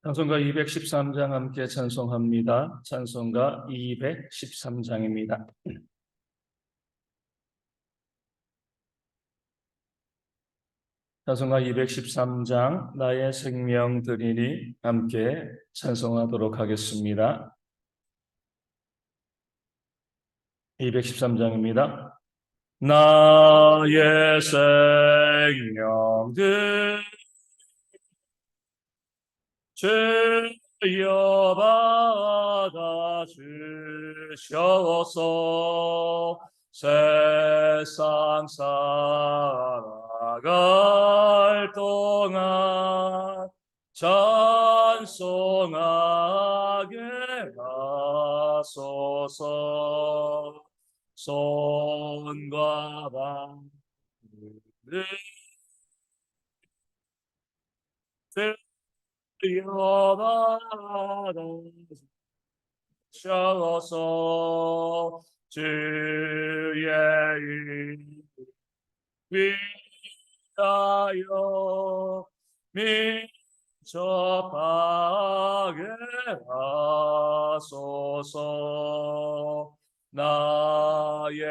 찬송가 213장 함께 찬송합니다. 찬송가 213장입니다. 찬송가 213장 나의 생명 드리니 함께 찬송하도록 하겠습니다. 213장입니다. 나의 생명 드리니 주여 받아주셔서 세상 살아갈 동안 찬송하게 하소서. 손과 발을 주여 받아주셔서 주의 이름 위하여 민첩하게 하소서. 나의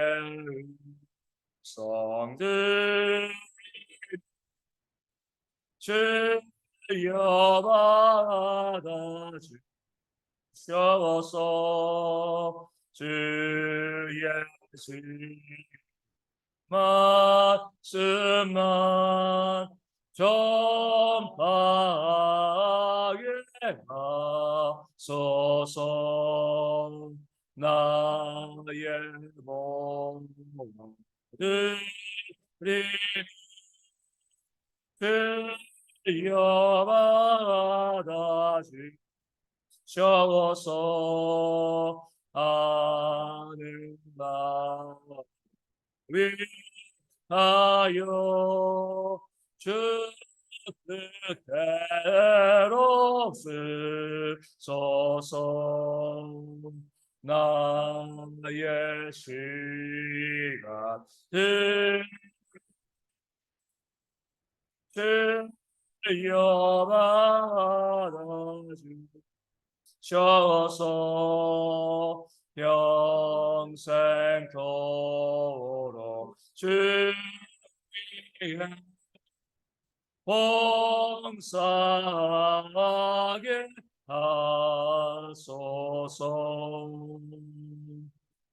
성들 주여 받아주셔서 주의 말씀만 전파하게 하소서. 나의 몸들이 주여 받아주셔서 하늘나라 위하여 주 뜻대로 쓰소서. 나의 시간들 주여 받아주셔서 평생토록 주의 봉사하게 하소서.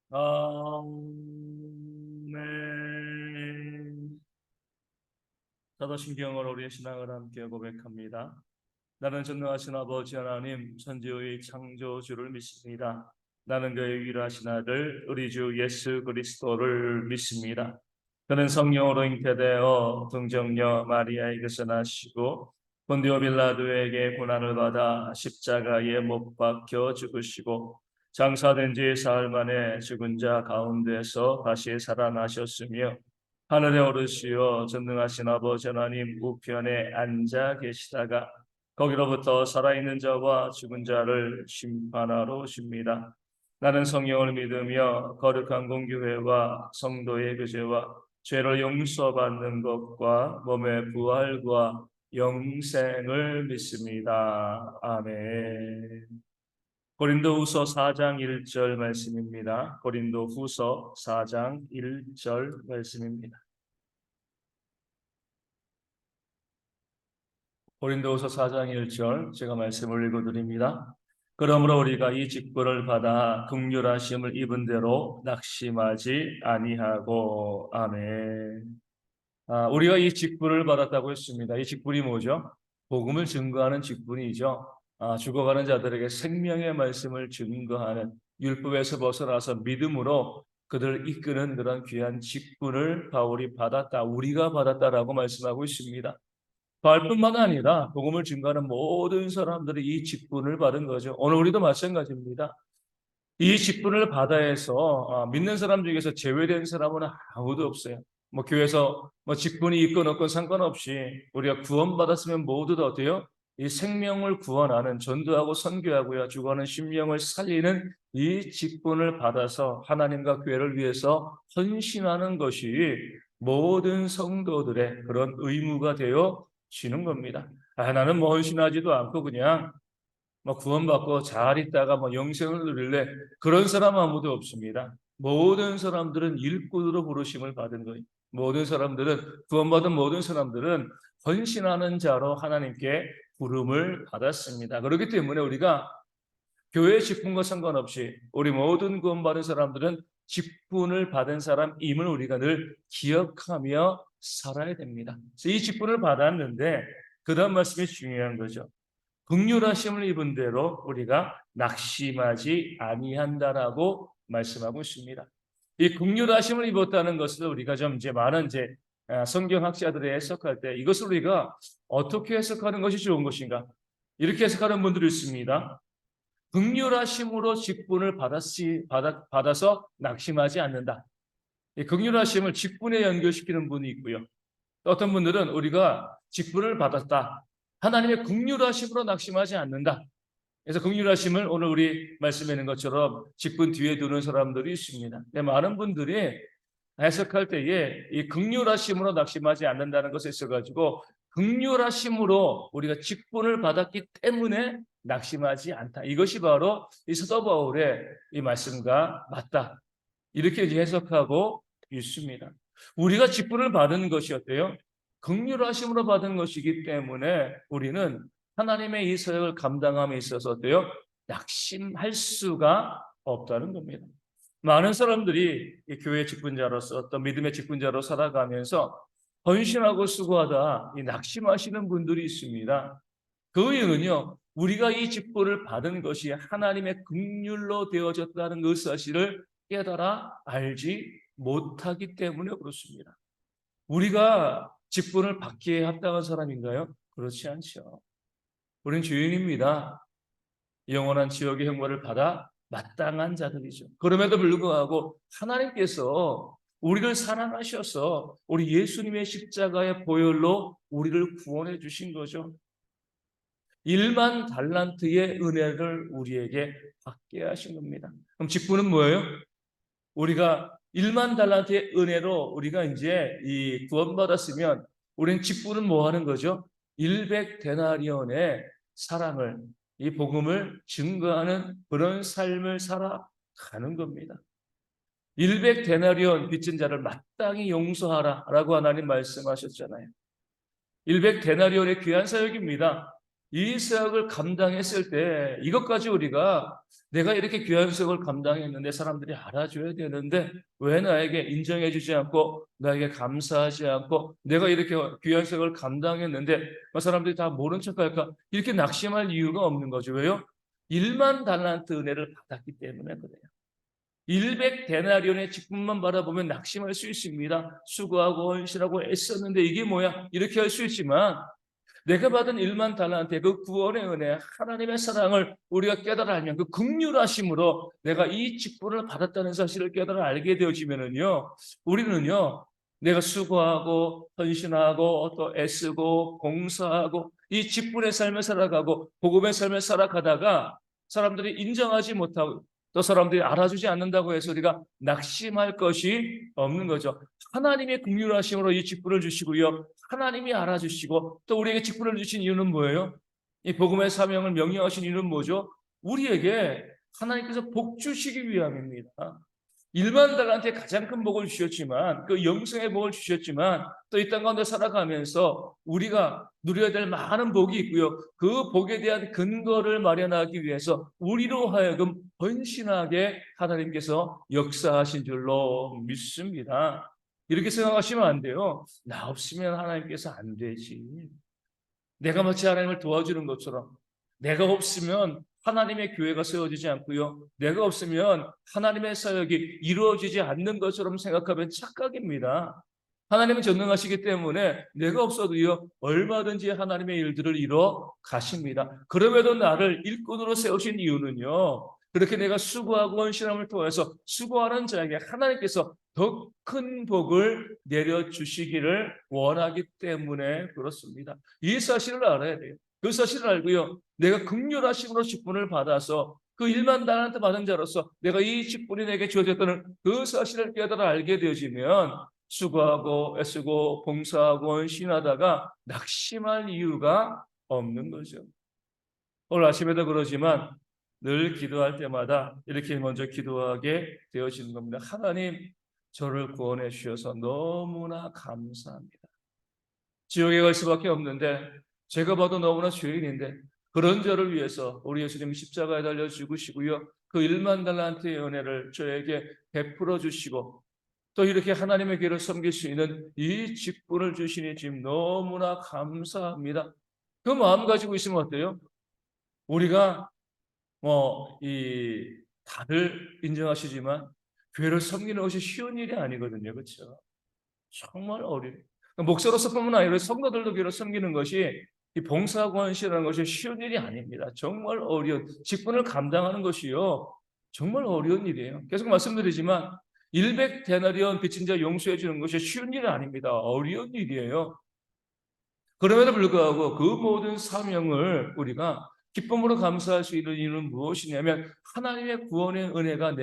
아멘. 사도신경으로 우리의 신앙을 함께 고백합니다. 나는 전능하신 아버지 하나님 천지의 창조주를 믿습니다. 나는 그의 유일하신 아들 우리 주 예수 그리스도를 믿습니다. 그는 성령으로 잉태되어 동정녀 마리아에게서 나시고 본디오 빌라도에게 고난을 받아 십자가에 못 박혀 죽으시고 장사된 지 사흘 만에 죽은 자 가운데서 다시 살아나셨으며 하늘에 오르시어 전능하신 아버지 하나님 우편에 앉아 계시다가 거기로부터 살아있는 자와 죽은 자를 심판하러 오십니다. 나는 성령을 믿으며 거룩한 공교회와 성도의 교제와 죄를 용서받는 것과 몸의 부활과 영생을 믿습니다. 아멘. 고린도후서 4장 1절 말씀입니다. 고린도후서 4장 1절 말씀입니다. 고린도후서 4장 1절 제가 말씀을 읽어드립니다. 그러므로 우리가 이 직분을 받아 긍휼하심을 입은 대로 낙심하지 아니하고. 아멘. 우리가 이 직분을 받았다고 했습니다. 이 직분이 뭐죠? 복음을 증거하는 직분이죠. 죽어가는 자들에게 생명의 말씀을 증거하는, 율법에서 벗어나서 믿음으로 그들을 이끄는 그런 귀한 직분을 바울이 받았다, 우리가 받았다라고 말씀하고 있습니다. 바울뿐만 아니라 복음을 증거하는 모든 사람들이 이 직분을 받은 거죠. 오늘 우리도 마찬가지입니다. 이 직분을 받아야 해서 믿는 사람 중에서 제외된 사람은 아무도 없어요. 교회에서 직분이 있건 없건 상관없이 우리가 구원받았으면 모두 다 어때요? 이 생명을 구원하는, 전도하고 선교하고요, 죽어가는 심령을 살리는 이 직분을 받아서 하나님과 교회를 위해서 헌신하는 것이 모든 성도들의 그런 의무가 되어지는 겁니다. 나는 헌신하지도 않고 그냥 뭐 구원받고 잘 있다가 뭐 영생을 누릴래 그런 사람 아무도 없습니다. 모든 사람들은 일꾼으로 부르심을 받은 거예요. 모든 사람들은 구원받은 모든 사람들은 헌신하는 자로 하나님께 부름을 받았습니다. 그렇기 때문에 우리가 교회 직분과 상관없이 우리 모든 구원받은 사람들은 직분을 받은 사람임을 우리가 늘 기억하며 살아야 됩니다. 그래서 이 직분을 받았는데 그 다음 말씀이 중요한 거죠. 긍휼하심을 입은 대로 우리가 낙심하지 아니한다라고 말씀하고 있습니다. 이 긍휼하심을 입었다는 것을 우리가 좀 이제 많은 성경학자들이 해석할 때 이것을 우리가 어떻게 해석하는 것이 좋은 것인가? 이렇게 해석하는 분들이 있습니다. 긍휼하심으로 직분을 받아서 낙심하지 않는다. 이 긍휼하심을 직분에 연결시키는 분이 있고요. 또 어떤 분들은 우리가 직분을 받았다. 하나님의 긍휼하심으로 낙심하지 않는다. 그래서 긍휼하심을 오늘 우리 말씀에 있는 것처럼 직분 뒤에 두는 사람들이 있습니다. 많은 분들이 해석할 때에 이 긍휼하심으로 낙심하지 않는다는 것에 있어가지고 긍휼하심으로 우리가 직분을 받았기 때문에 낙심하지 않다. 이것이 바로 이 사도 바울의 이 말씀과 맞다. 이렇게 이제 해석하고 있습니다. 우리가 직분을 받은 것이 어때요? 긍휼하심으로 받은 것이기 때문에 우리는 하나님의 이 사역을 감당함에 있어서 어때요? 낙심할 수가 없다는 겁니다. 많은 사람들이 교회 직분자로서 어떤 믿음의 직분자로 살아가면서 헌신하고 수고하다 이 낙심하시는 분들이 있습니다. 그 이유는요, 우리가 이 직분을 받은 것이 하나님의 긍휼로 되어졌다는 그 사실을 깨달아 알지 못하기 때문에 그렇습니다. 우리가 직분을 받기에 합당한 사람인가요? 그렇지 않죠. 우리는 죄인입니다. 영원한 지옥의 형벌을 받아 마땅한 자들이죠. 그럼에도 불구하고 하나님께서 우리를 사랑하셔서 우리 예수님의 십자가의 보혈로 우리를 구원해 주신 거죠. 1만 달란트의 은혜를 우리에게 받게 하신 겁니다. 그럼 직분은 뭐예요? 우리가 1만 달란트의 은혜로 우리가 이제 이 구원받았으면 우리는 직분은 뭐 하는 거죠? 100데나리온의 사랑을 이 복음을 증거하는 그런 삶을 살아가는 겁니다. 100데나리온 빚진 자를 마땅히 용서하라라고 하나님 말씀하셨잖아요. 100데나리온의 귀한 사역입니다. 이 사역을 감당했을 때 이것까지 우리가 내가 이렇게 귀한 사역을 감당했는데 사람들이 알아줘야 되는데 왜 나에게 인정해 주지 않고 나에게 감사하지 않고 내가 이렇게 귀한 사역을 감당했는데 사람들이 다 모른 척할까? 이렇게 낙심할 이유가 없는 거죠. 왜요? 1만 달란트 은혜를 받았기 때문에 그래요. 100데나리온의 직분만 바라보면 낙심할 수 있습니다. 수고하고 헌신하고 애썼는데 이게 뭐야? 이렇게 할 수 있지만 내가 받은 1만 달란트의 그 구원의 은혜, 하나님의 사랑을 우리가 깨달아 알면 그 긍휼하심으로 내가 이 직분을 받았다는 사실을 깨달아 알게 되어지면은요, 우리는요, 내가 수고하고 헌신하고 또 애쓰고 봉사하고 이 직분의 삶을 살아가고 복음의 삶을 살아가다가 사람들이 인정하지 못하고 또 사람들이 알아주지 않는다고 해서 우리가 낙심할 것이 없는 거죠. 하나님의 긍휼하심으로 이 직분을 주시고요. 하나님이 알아주시고 또 우리에게 직분을 주신 이유는 뭐예요? 이 복음의 사명을 명령하신 이유는 뭐죠? 우리에게 하나님께서 복 주시기 위함입니다. 1만 달란트의 가장 큰 복을 주셨지만 그 영생의 복을 주셨지만 또 이 땅 가운데 살아가면서 우리가 누려야 될 많은 복이 있고요. 그 복에 대한 근거를 마련하기 위해서 우리로 하여금 헌신하게 하나님께서 역사하신 줄로 믿습니다. 이렇게 생각하시면 안 돼요. 나 없으면 하나님께서 안 되지. 내가 마치 하나님을 도와주는 것처럼 내가 없으면 하나님의 교회가 세워지지 않고요. 내가 없으면 하나님의 사역이 이루어지지 않는 것처럼 생각하면 착각입니다. 하나님은 전능하시기 때문에 내가 없어도요 얼마든지 하나님의 일들을 이뤄 가십니다. 그럼에도 나를 일꾼으로 세우신 이유는요. 그렇게 내가 수고하고 헌신함을 통해서 수고하는 자에게 하나님께서 더 큰 복을 내려주시기를 원하기 때문에 그렇습니다. 이 사실을 알아야 돼요. 그 사실을 알고요. 내가 긍휼하심으로 직분을 받아서 그 1만 달란트 받은 자로서 내가 이 직분이 내게 주어졌다는 그 사실을 깨달아 알게 되어지면 수고하고 애쓰고 봉사하고 헌신하다가 낙심할 이유가 없는 거죠. 오늘 아침에도 그러지만 늘 기도할 때마다 이렇게 먼저 기도하게 되어지는 겁니다. 하나님, 저를 구원해 주셔서 너무나 감사합니다. 지옥에 갈 수밖에 없는데 제가 봐도 너무나 죄인인데 그런 저를 위해서 우리 예수님이 십자가에 달려 죽으시고요. 그 1만 달란트의 은혜를 저에게 베풀어 주시고 또 이렇게 하나님의 길을 섬길 수 있는 이 직분을 주시니 지금 너무나 감사합니다. 그 마음 가지고 있으면 어때요? 우리가 다들 인정하시지만 교회를 섬기는 것이 쉬운 일이 아니거든요. 그렇죠? 정말 어려워요. 목사로서뿐만 아니라 성도들도 교회를 섬기는 것이 이 봉사관시라는 것이 쉬운 일이 아닙니다. 정말 어려운 직분을 감당하는 것이요. 정말 어려운 일이에요. 계속 말씀드리지만 100데나리온 빚진 자 용서해 주는 것이 쉬운 일은 아닙니다. 어려운 일이에요. 그럼에도 불구하고 그 모든 사명을 우리가 기쁨으로 감사할 수 있는 이유는 무엇이냐면 하나님의 구원의 은혜가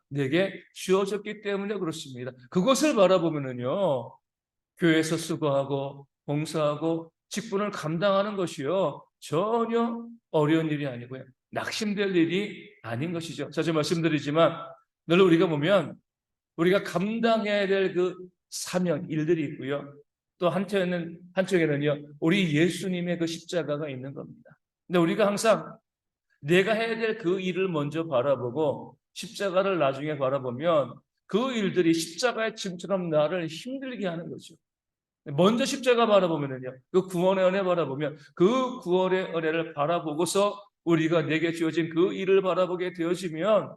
내게 주어졌기 때문에 그렇습니다. 그것을 바라보면은요, 교회에서 수고하고 봉사하고 직분을 감당하는 것이요, 전혀 어려운 일이 아니고요, 낙심될 일이 아닌 것이죠. 자주 말씀드리지만 늘 우리가 보면 우리가 감당해야 될 그 사명, 일들이 있고요. 또 한쪽에는요, 우리 예수님의 그 십자가가 있는 겁니다. 근데 우리가 항상 내가 해야 될 그 일을 먼저 바라보고 십자가를 나중에 바라보면 그 일들이 십자가의 짐처럼 나를 힘들게 하는 거죠. 먼저 십자가 바라보면은요, 그 구원의 은혜 바라보면 그 구원의 은혜를 바라보고서 우리가 내게 주어진 그 일을 바라보게 되어지면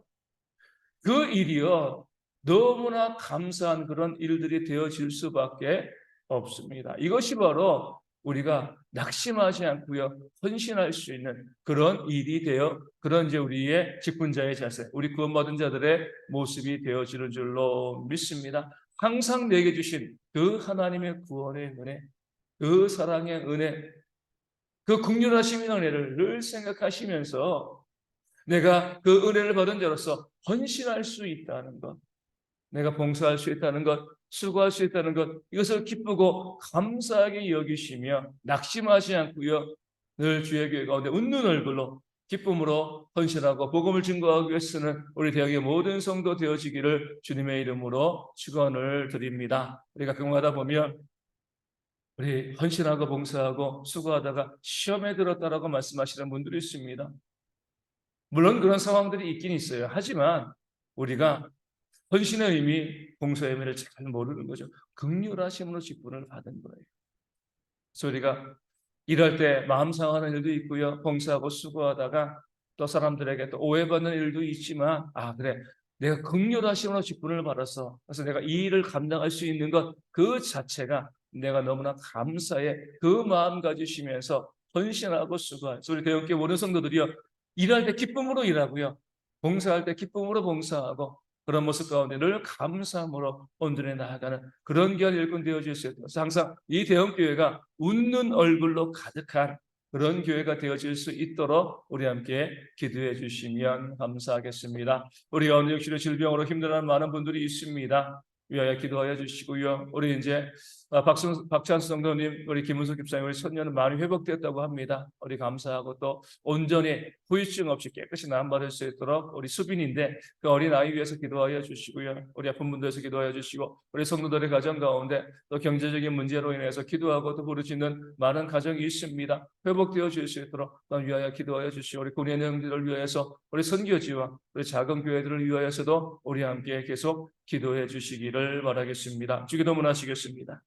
그 일이요, 너무나 감사한 그런 일들이 되어질 수밖에 없습니다. 이것이 바로 우리가 낙심하지 않고요, 헌신할 수 있는 그런 일이 되어, 그런 이제 우리의 직분자의 자세, 우리 구원받은 자들의 모습이 되어지는 줄로 믿습니다. 항상 내게 주신 그 하나님의 구원의 은혜, 그 사랑의 은혜, 그 긍휼하심의 은혜를 늘 생각하시면서 내가 그 은혜를 받은 자로서 헌신할 수 있다는 것, 내가 봉사할 수 있다는 것, 수고할 수 있다는 것, 이것을 기쁘고 감사하게 여기시며 낙심하지 않고요, 늘 주의 교회 가운데 웃는 얼굴로 기쁨으로 헌신하고 복음을 증거하기 위해서는 우리 대학의 모든 성도 되어지기를 주님의 이름으로 축원을 드립니다. 우리가 경험하다 보면 우리 헌신하고 봉사하고 수고하다가 시험에 들었다라고 말씀하시는 분들이 있습니다. 물론 그런 상황들이 있긴 있어요. 하지만 우리가 헌신의 의미, 봉사의 의미를 잘 모르는 거죠. 긍휼하심으로 직분을 받은 거예요. 그래서 우리가 일할 때 마음 상하는 일도 있고요. 봉사하고 수고하다가 또 사람들에게 또 오해받는 일도 있지만, 아, 그래, 내가 긍휼하심으로 직분을 받아서 그래서 내가 이 일을 감당할 수 있는 것 그 자체가 내가 너무나 감사해. 그 마음 가지시면서 헌신하고 수고할. 우리 대형교회 모든 성도들이요, 일할 때 기쁨으로 일하고요, 봉사할 때 기쁨으로 봉사하고 그런 모습 가운데 늘 감사함으로 온전히 나아가는 그런 귀한 일꾼 되어질 수 있도록 항상 이 대형교회가 웃는 얼굴로 가득한 그런 교회가 되어질 수 있도록 우리 함께 기도해 주시면 감사하겠습니다. 우리 가운데 육신의 질병으로 힘들어하는 많은 분들이 있습니다. 위하여 기도하여 주시고요. 우리 이제 박찬수 성도님, 우리 김은석 집사님, 우리 손녀는 많이 회복되었다고 합니다. 우리 감사하고 또 온전히 후유증 없이 깨끗이 나음받을 수 있도록 우리 수빈인데 그 어린 아이 위해서 기도하여 주시고요. 우리 아픈 분들 위해서 기도하여 주시고 우리 성도들의 가정 가운데 또 경제적인 문제로 인해서 기도하고 또 부르짖는 많은 가정이 있습니다. 회복되어 줄 수 있도록 위하여 기도하여 주시고 우리 군인 형들을 위해서 우리 선교지와 우리 작은 교회들을 위하여서도 우리 함께 계속 기도해 주시기를 바라겠습니다. 주기도문 하시겠습니다.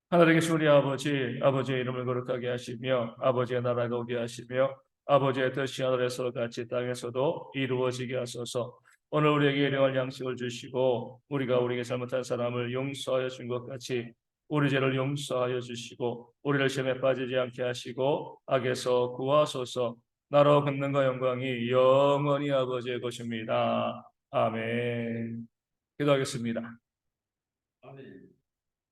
하나님 계신 우리 아버지, 아버지의 이름을 거룩하게 하시며 아버지의 나라가 오게 하시며 아버지의 뜻이 하늘에서 같이 땅에서도 이루어지게 하소서. 오늘 우리에게 일용할 양식을 주시고 우리가 우리에게 잘못한 사람을 용서하여 준 것 같이 우리 죄를 용서하여 주시고 우리를 시험에 빠지지 않게 하시고 악에서 구하소서. 나로 권능과 영광이 영원히 아버지의 것입니다. 아멘. 기도하겠습니다. 아멘.